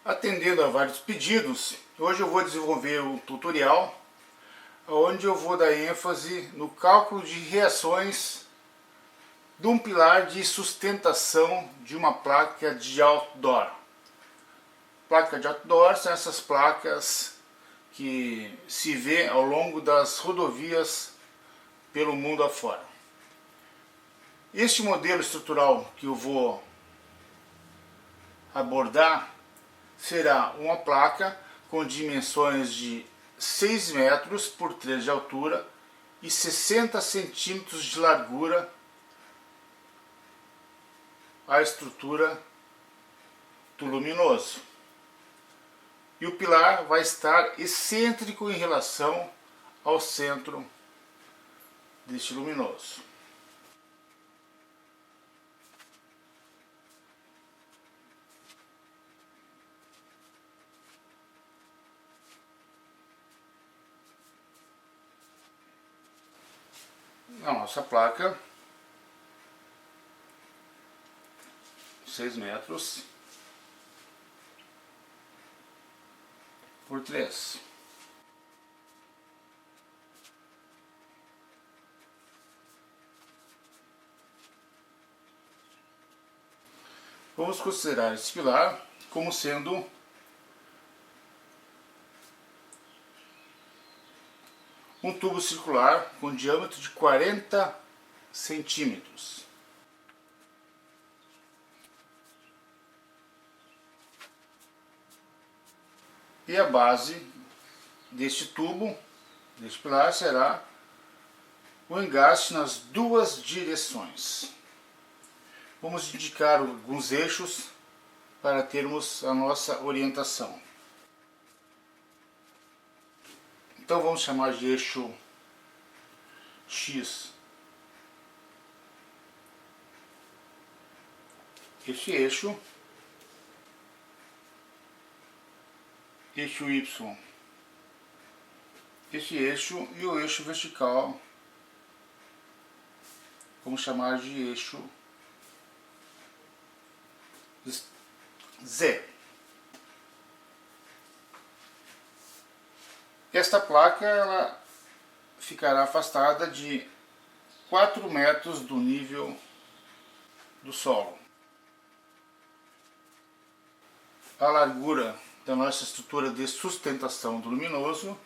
Atendendo a vários pedidos, hoje eu vou desenvolver um tutorial onde eu vou dar ênfase no cálculo de reações de um pilar de sustentação de uma placa de outdoor. Placa de outdoor são essas placas que se vê ao longo das rodovias pelo mundo afora. Este modelo estrutural que eu vou abordar será uma placa com dimensões de 6 metros por 3 de altura e 60 centímetros de largura. A estrutura do luminoso. E o pilar vai estar excêntrico em relação ao centro deste luminoso. A nossa placa, 6 metros por 3. Vamos considerar esse pilar como sendo um tubo circular com diâmetro de 40 centímetros. E a base deste tubo, deste pilar, será o engaste nas duas direções. Vamos indicar alguns eixos para termos a nossa orientação. Então vamos chamar de eixo X. Este eixo Y, este eixo e o eixo vertical, vamos chamar de eixo Z. Esta placa ela ficará afastada de 4 metros do nível do solo. A largura da nossa estrutura de sustentação do luminoso,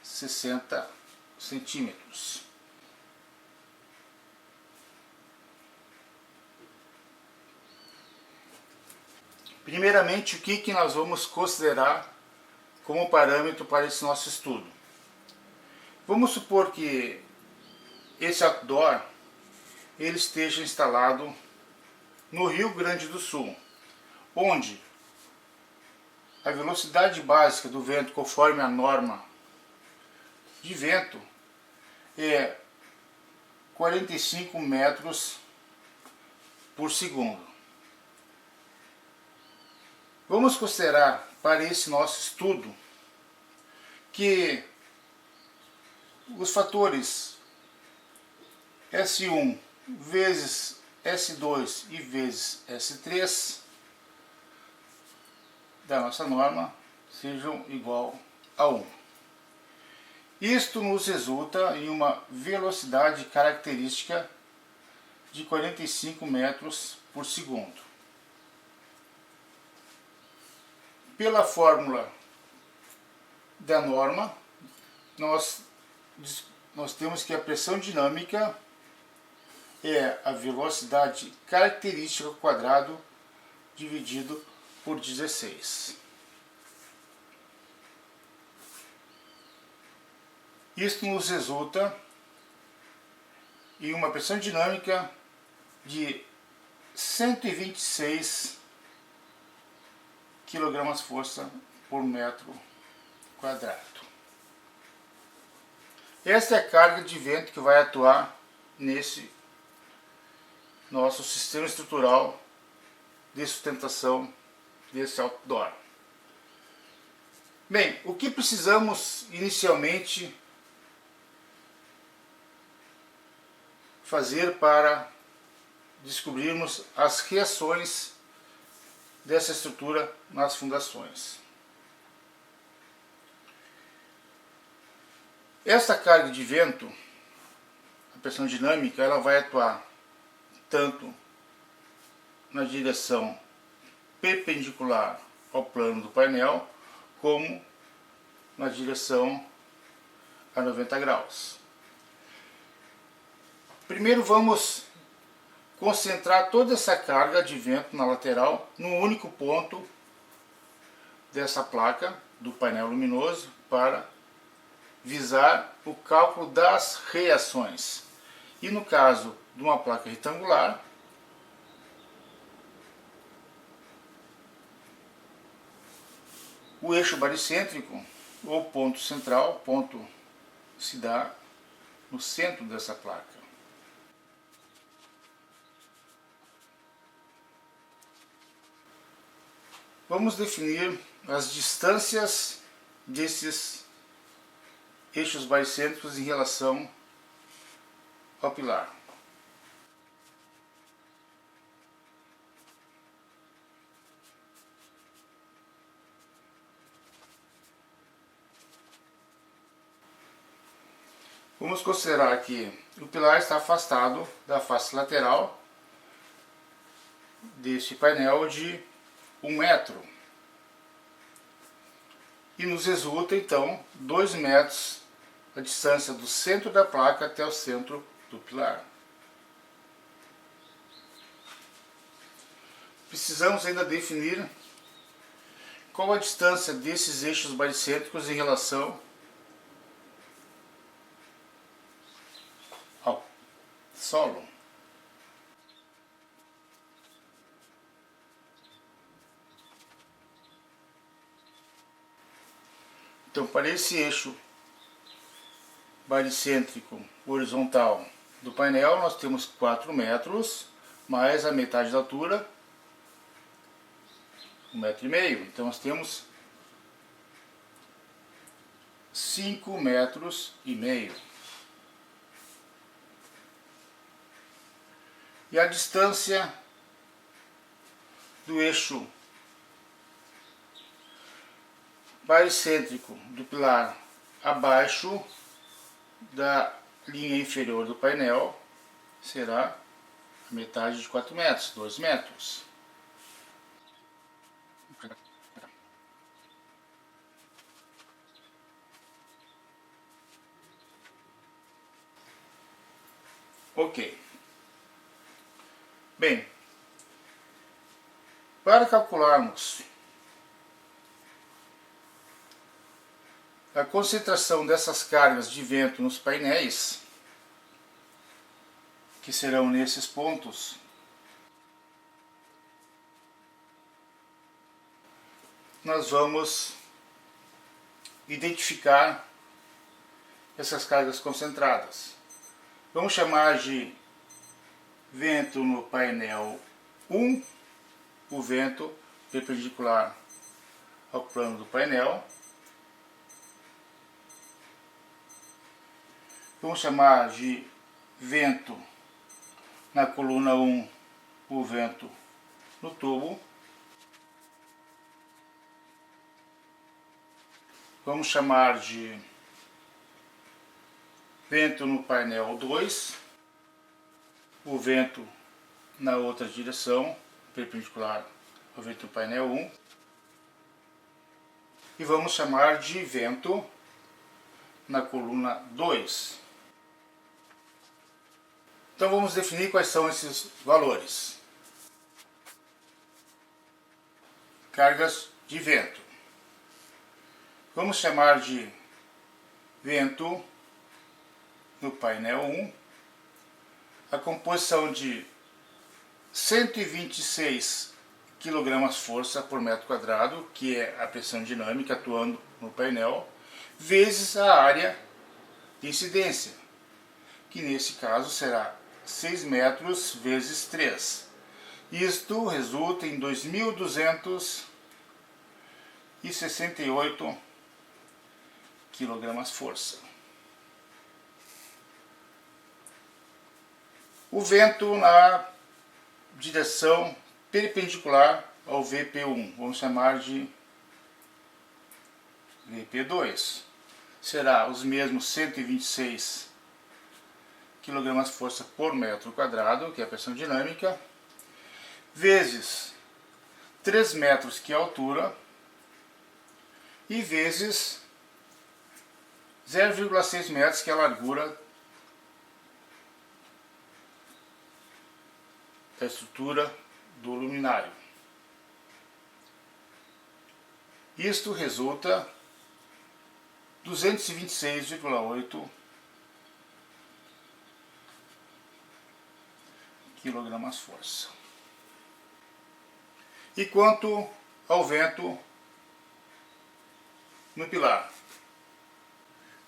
60 centímetros. Primeiramente, o que nós vamos considerar como parâmetro para esse nosso estudo? Vamos supor que esse outdoor ele esteja instalado no Rio Grande do Sul, onde a velocidade básica do vento, conforme a norma de vento, é 45 metros por segundo. Vamos considerar para esse nosso estudo que os fatores S1 vezes S2 e vezes S3 da nossa norma sejam igual a 1. Isto nos resulta em uma velocidade característica de 45 metros por segundo. Pela fórmula da norma, nós temos que a pressão dinâmica é a velocidade característica ao quadrado dividido por 16. Isto nos resulta em uma pressão dinâmica de 126 kgf por metro quadrado. Esta é a carga de vento que vai atuar nesse nosso sistema estrutural de sustentação desse outdoor. Bem, o que precisamos inicialmente fazer para descobrirmos as reações dessa estrutura nas fundações. Essa carga de vento, a pressão dinâmica, ela vai atuar tanto na direção perpendicular ao plano do painel, como na direção a 90 graus. Primeiro vamos concentrar toda essa carga de vento na lateral num único ponto dessa placa do painel luminoso para visar o cálculo das reações. E no caso de uma placa retangular, o eixo baricêntrico, ou ponto central, ponto se dá no centro dessa placa. Vamos definir as distâncias desses eixos baricêntricos em relação ao pilar. Vamos considerar que o pilar está afastado da face lateral deste painel de 1 metro. E nos resulta então 2 metros a distância do centro da placa até o centro do pilar. Precisamos ainda definir qual a distância desses eixos baricêntricos em relação ao solo. Então, para esse eixo baricêntrico horizontal do painel, nós temos 4 metros, mais a metade da altura, 1,5 metro. Então, nós temos 5,5 metros. E a distância do eixo baricêntrico do pilar abaixo da linha inferior do painel será a metade de 4 metros, 2 metros. Ok. Bem, para calcularmos a concentração dessas cargas de vento nos painéis, que serão nesses pontos, nós vamos identificar essas cargas concentradas. Vamos chamar de vento no painel 1, o vento perpendicular ao plano do painel. Vamos chamar de vento na coluna 1, o vento no tubo. Vamos chamar de vento no painel 2, o vento na outra direção, perpendicular ao vento do painel 1. E vamos chamar de vento na coluna 2. Então vamos definir quais são esses valores. Cargas de vento. Vamos chamar de vento no painel 1, a composição de 126 kgfm por metro quadrado, que é a pressão dinâmica atuando no painel, vezes a área de incidência, que nesse caso será 6 metros vezes 3. Isto resulta em 2.268 kgfm. O vento na direção perpendicular ao VP1, vamos chamar de VP2. Será os mesmos 126 kgf por metro quadrado, que é a pressão dinâmica, vezes 3 metros, que é a altura, e vezes 0,6 metros, que é a largura da estrutura do luminário. Isto resulta 226,8 kgf. E quanto ao vento no pilar?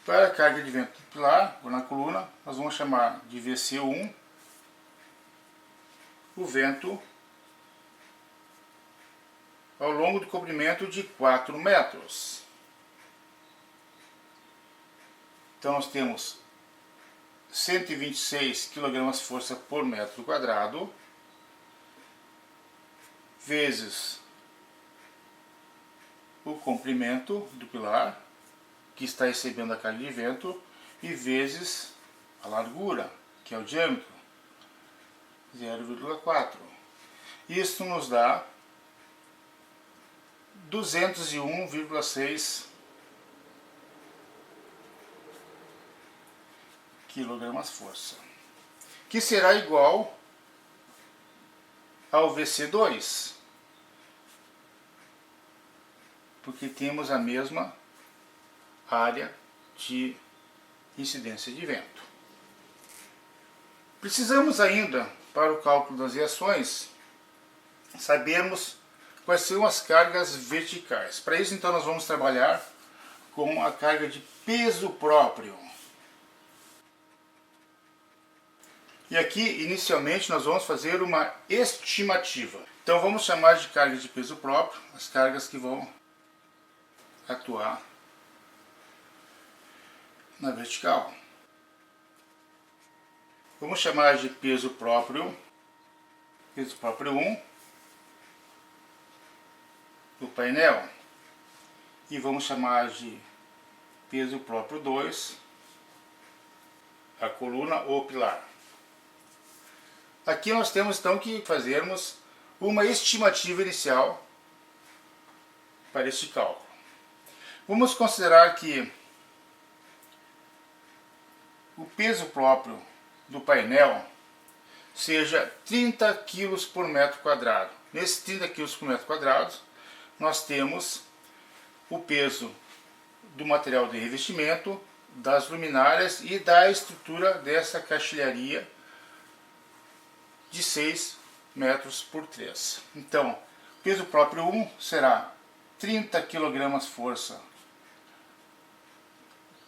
Para a carga de vento no pilar, ou na coluna, nós vamos chamar de VC1 o vento ao longo do comprimento de 4 metros. Então nós temos 126 kgf por metro quadrado vezes o comprimento do pilar, que está recebendo a carga de vento, e vezes a largura, que é o diâmetro, 0,4. Isso nos dá 201,6 kgf, que será igual ao VC2, porque temos a mesma área de incidência de vento. Precisamos ainda, para o cálculo das reações, sabermos quais são as cargas verticais. Para isso, então, nós vamos trabalhar com a carga de peso próprio. E aqui, inicialmente, nós vamos fazer uma estimativa. Então, vamos chamar de carga de peso próprio as cargas que vão atuar na vertical. Vamos chamar de peso próprio 1 do painel, e vamos chamar de peso próprio 2 a coluna ou pilar. Aqui nós temos então que fazermos uma estimativa inicial para este cálculo. Vamos considerar que o peso próprio do painel seja 30 kg por metro quadrado. Nesses 30 kg por metro quadrado, nós temos o peso do material de revestimento, das luminárias e da estrutura dessa caixilharia de 6 metros por 3. Então, peso próprio 1 será 30 kg força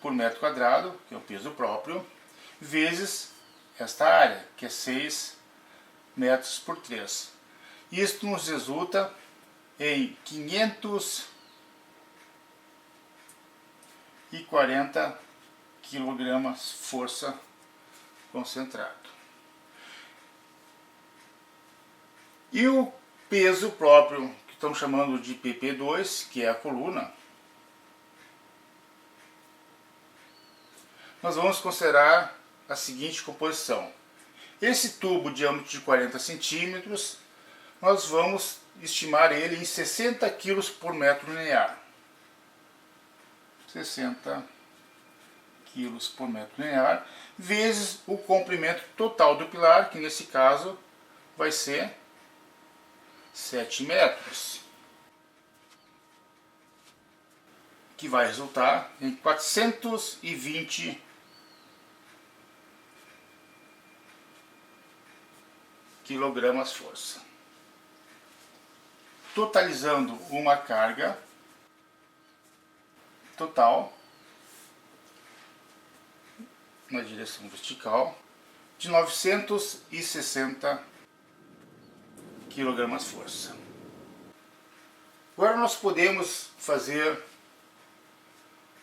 por metro quadrado, que é o peso próprio, vezes esta área, que é 6 metros por 3. Isto nos resulta em 540 kg força concentrado. E o peso próprio, que estamos chamando de PP2, que é a coluna, nós vamos considerar a seguinte composição. Esse tubo de diâmetro de 40 centímetros, nós vamos estimar ele em 60 kg por metro linear. 60 kg por metro linear, vezes o comprimento total do pilar, que nesse caso vai ser 7 metros, que vai resultar em 420 kg força, totalizando uma carga total na direção vertical de 960 kg força. Agora nós podemos fazer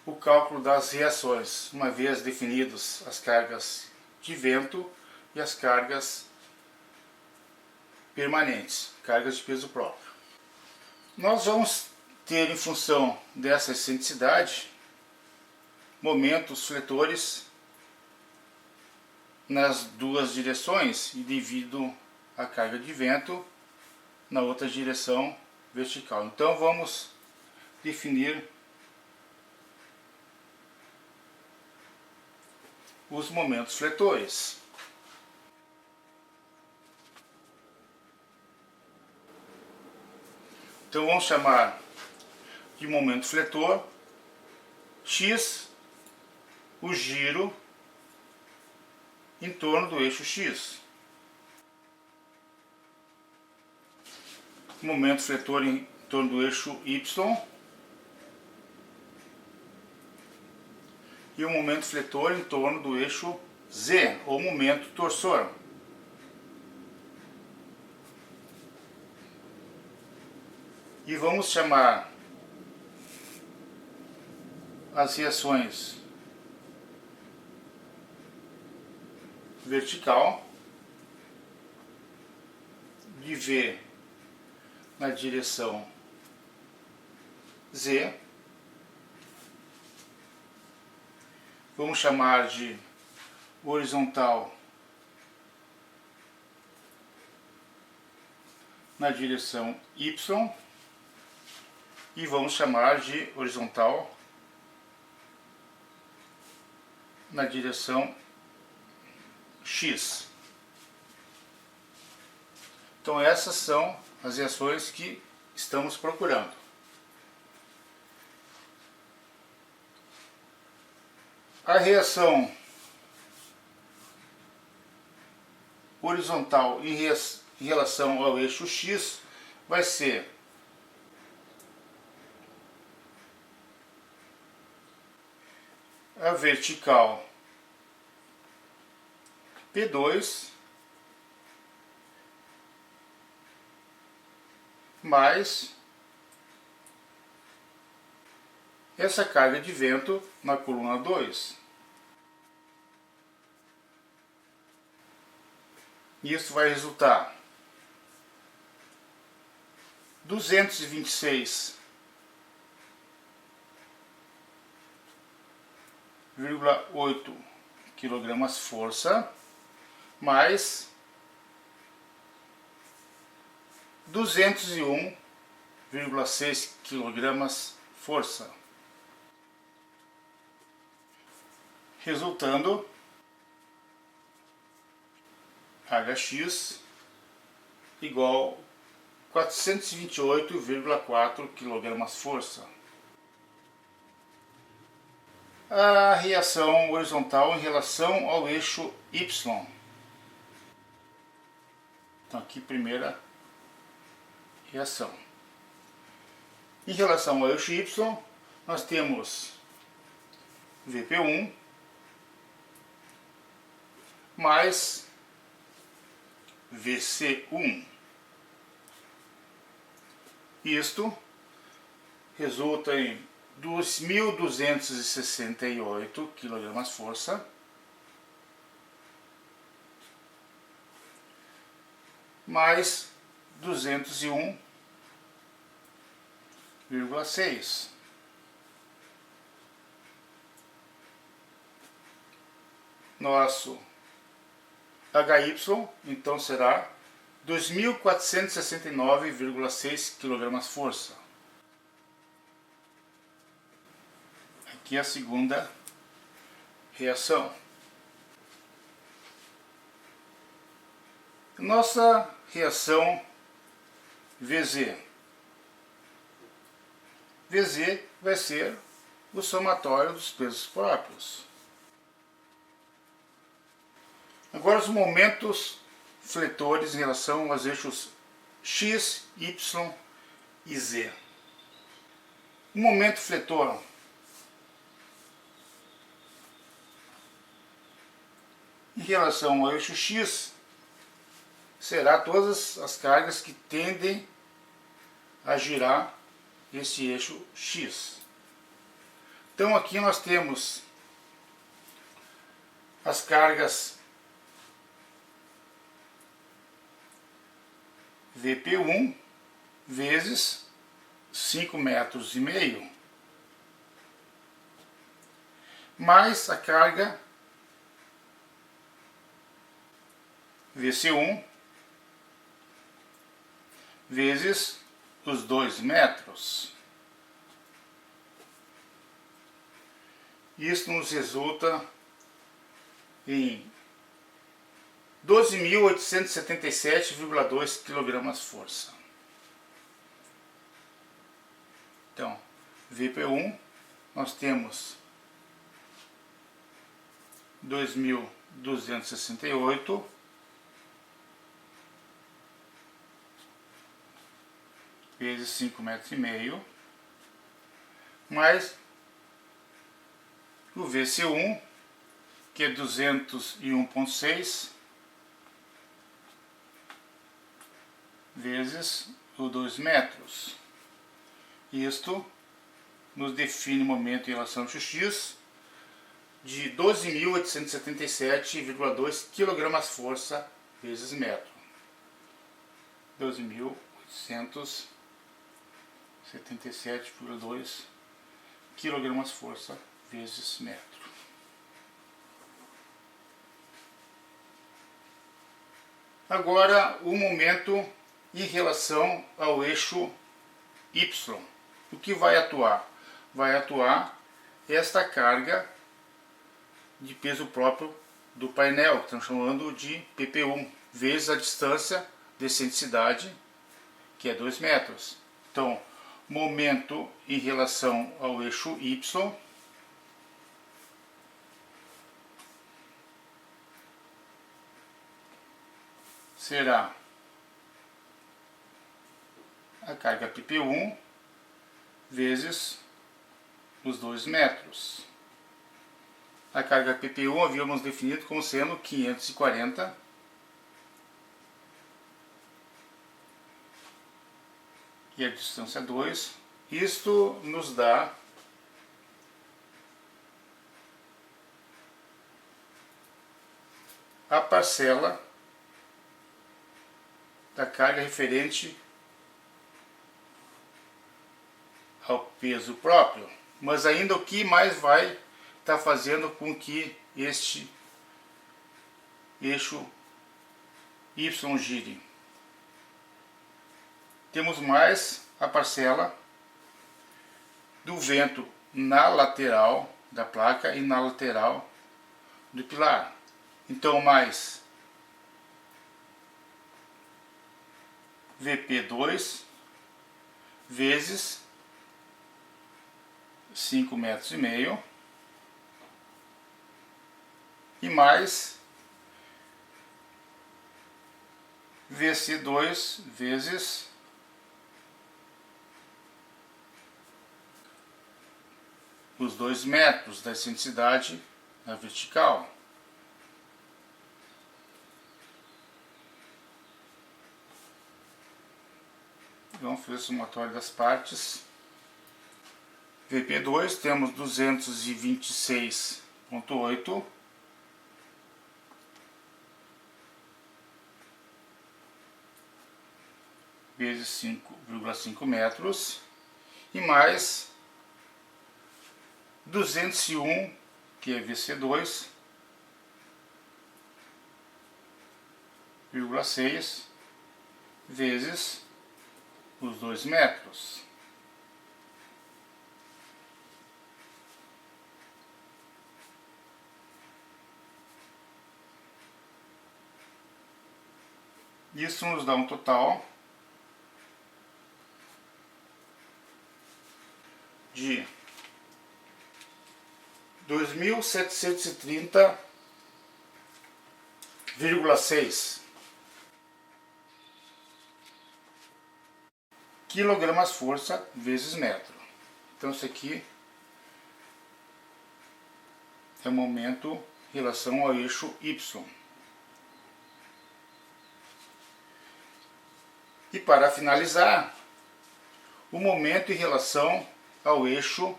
o cálculo das reações, uma vez definidos as cargas de vento e as cargas permanentes, cargas de peso próprio. Nós vamos ter, em função dessa excentricidade, momentos fletores nas duas direções e devido à carga de vento na outra direção vertical. Então vamos definir os momentos fletores. Então vamos chamar de momento fletor x o giro em torno do eixo x. Momento fletor em torno do eixo y. E o momento fletor em torno do eixo z, ou momento torsor. E vamos chamar as reações vertical de V na direção Z. Vamos chamar de horizontal na direção Y. E vamos chamar de horizontal na direção X. Então essas são as reações que estamos procurando. A reação horizontal em relação ao eixo X vai ser a vertical P2 mais essa carga de vento na coluna 2. Isso vai resultar 226,8 kg força mais 201,6 kg força, resultando Hx igual 428,4 kg força. A reação horizontal em relação ao eixo Y. Então aqui primeira reação. Em relação ao eixo Y, nós temos Vp1 mais Vc1. Isto resulta em 2.268 kg força mais 201,6. Nosso HY então será 2.469,6 kg força. Aqui a segunda reação. Nossa reação VZ. VZ vai ser o somatório dos pesos próprios. Agora os momentos fletores em relação aos eixos X, Y e Z. O momento fletor em relação ao eixo X será todas as cargas que tendem a girar esse eixo X. Então aqui nós temos as cargas Vp1 vezes 5,5 metros, mais a carga VC1 vezes os 2 metros. Isso nos resulta em 12.877,2 kgfm. Então, VP1 nós temos 2.268 vezes 5,5 metros, mais o VC1, que é 201,6 vezes os 2 metros. Isto nos define o momento em relação ao x de 12.877,2 kgfm vezes metro. 12.877,2 kgfm vezes metro. Agora o momento em relação ao eixo Y. O que vai atuar? Vai atuar esta carga de peso próprio do painel, que estamos chamando de PP1, vezes a distância de excentricidade, que é 2 metros. Então, momento em relação ao eixo Y será a carga PP1 vezes os 2 metros. A carga PP1 havíamos definido como sendo 540 e a distância 2. Isto nos dá a parcela da carga referente ao peso próprio, mas ainda o que mais vai estar fazendo com que este eixo Y gire. Temos mais a parcela do vento na lateral da placa e na lateral do pilar. Então, mais VP2 vezes 5,5 metros e mais VC2 vezes os 2 metros da excentricidade na vertical. Vamos fazer o somatório das partes. VP2 temos 226,8 vezes 5,5 metros e mais 201, que é VC2, 0,6 vezes os 2 metros. Isso nos dá um total de 2.730,6 kgfm vezes metro. Então isso aqui é o momento em relação ao eixo Y. E para finalizar, o momento em relação ao eixo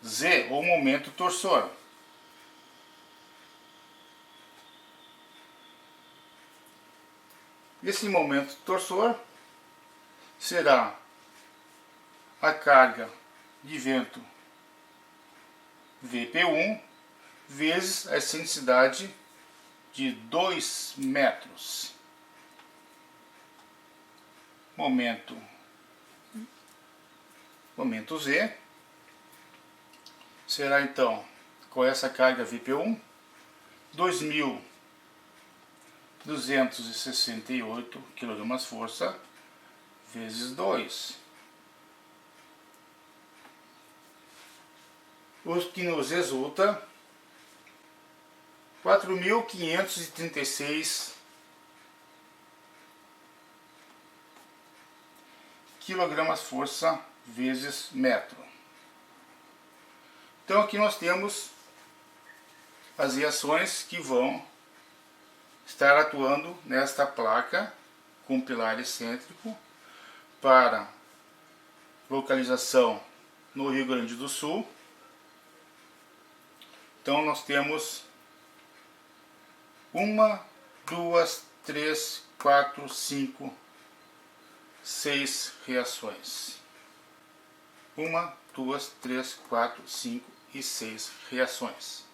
Z, ou momento torsor. Esse momento torsor será a carga de vento VP1 vezes a excentricidade de 2 metros. Momento Z será então, com essa carga VP1, 2.268 kgfm vezes 2. O que nos resulta 4.536 kgfm vezes metro. Então aqui nós temos as reações que vão estar atuando nesta placa com pilar excêntrico para localização no Rio Grande do Sul. Então nós temos 1, 2, 3, 4, 5, 6 reações. 1, 2, 3, 4, 5 e 6 reações.